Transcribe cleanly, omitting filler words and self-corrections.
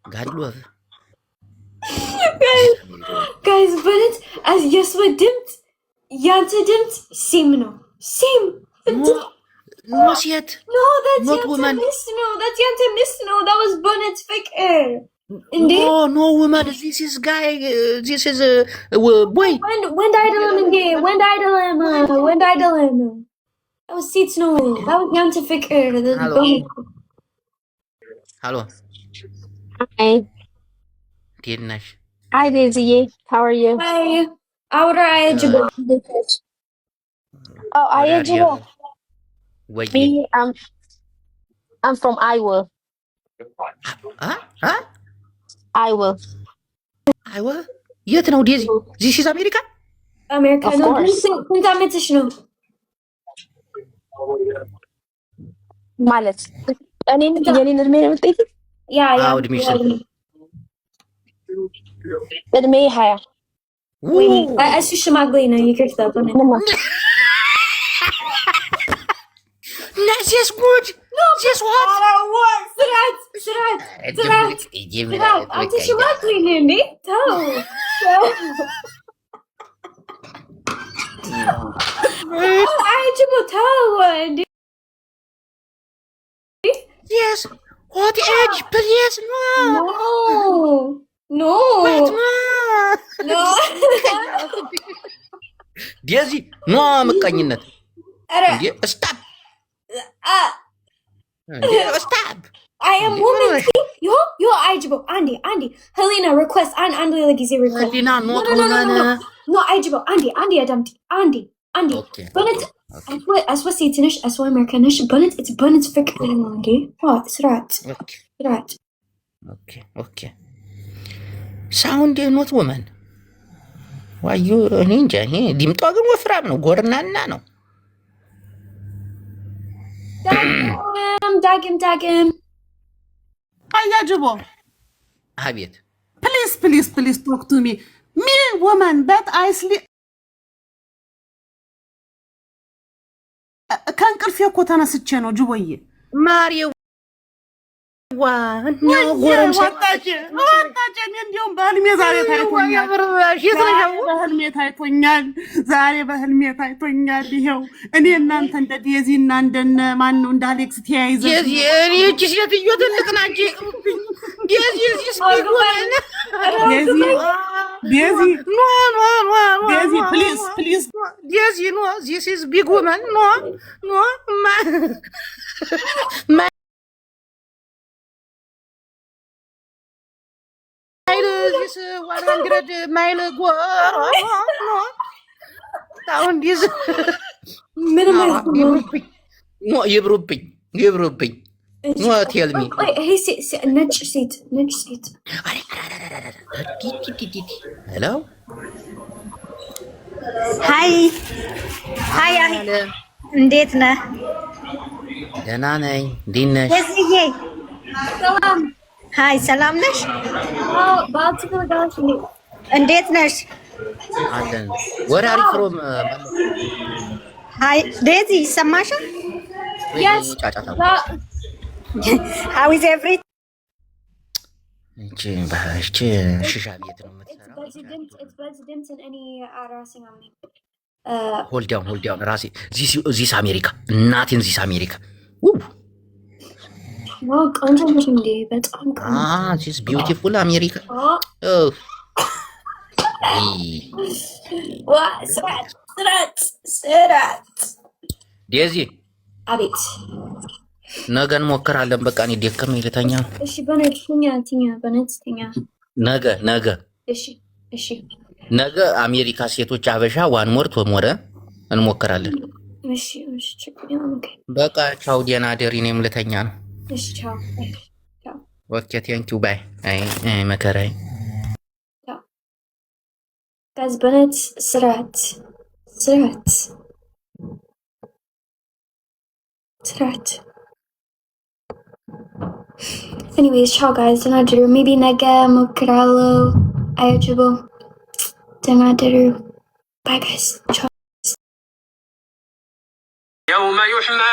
God love. Guys, but it's as yes, what dimmed? Yanta dimmed? Same no. Same. No, yet. No, that's not Yanta woman. Misno. That's Yanta Misno. That was Bonnet's fake air. No, woman. This is guy. This is a boy. When died Inde? When died When died That was seats no. That was Yanta fake air. Hello. Hello. Hi. Goodness. Hi, Daisy. How are you? Hi. Aura Ayajibo. Oh, Ayajibo. Me, I'm from Iowa. Huh? Iowa. Iowa? Yet no, Daisy. This is America? America. Of No, course. ማለት እኔን የኔን እድሜ ነው የምትጠይቂኝ? ያ እድሜሽን እድሜ 20 እሱ ሽማግሌ ነው። ይቅርታ Just good. Just what? ስራት አንተ ሽማግሌ ነህ እንዴ? ተው አይጅቦ ተው እንዴ? Yes. What age? Please, no. Daisy, no ምቀኝነት እንዴ? Stop. Stop. I am woman. Yo, Aijibo, Andy. Helena, request. Andy, like is a request. Helena, No, Aijibo, Andy, Andy. Okay. But it's, as what Satanish, as what Americanish, but it's Bonnet's fake Andy. What? It's right. Okay. Sound not woman. Why you ninja? ዲምጧ ግን ወፍራም ነው፣ ጎርናና ነው። ዳግም አያጅቦ አቤት። Please talk to me. Me woman that I sleep ከእንቅልፌ እኮ ተነስቼ ነው ጅቦዬ። ማሪዋ ወጣች። እኔ እንዲያውም በህልሜ ዛሬ ታይቶኛል። ይኸው እኔ እናንተ እንደ ዴዚ እና እንደነ ማን ነው እንደ አሌክስ ተያይዘን እቺ ሴትዮ ትልቅ ናት። ዴዚ please Daisy, no, this is big woman. No. This 100 mile go. No. Down this. No, ይብሩብኝ። No, tell me. Hey, ነጭ ሴት Hello. Hi. እንዴት ነህ? ደህና ነኝ። እንዴት ነሽ? እዚዬ ሃይ፣ ሰላም ነሽ? እንዴት ነሽ? አለን። Where are you from? ሃይ ዴዚ፣ ይሰማሻል? Yes. How is everything? እቺ ሽሻ ቤት ነው የምትሰራው። President in any harassing on me. Hold down. ራሴ this America. እናቴን this America. Woo. Wow, ቆንጆ ነሽ እንዴ? በጣም this beautiful America. ስራት ዴዚ፣ አቤት። ነገ እንሞክራለን። በቃ እኔ ደከመኝ ልተኛ ነው። እሺ፣ በነጭ ተኛ። ነገ እሺ። ነገ አሜሪካ ሴቶች አበሻ ዋን ሞር ቶሞረ እንሞክራለን። እሺ። በቃ ቻው፣ ደህና ደሪ። እኔም ልተኛ ነው። እሺ፣ ቻው። ኦኬ፣ ቴንኪው ባይ። አይ መከራይ ጋዝ በነጭ ስራት Anyways, ciao guys. Denadaru. Maybe nega mokralo ayajibo. Denadaru. Bye guys. Ciao.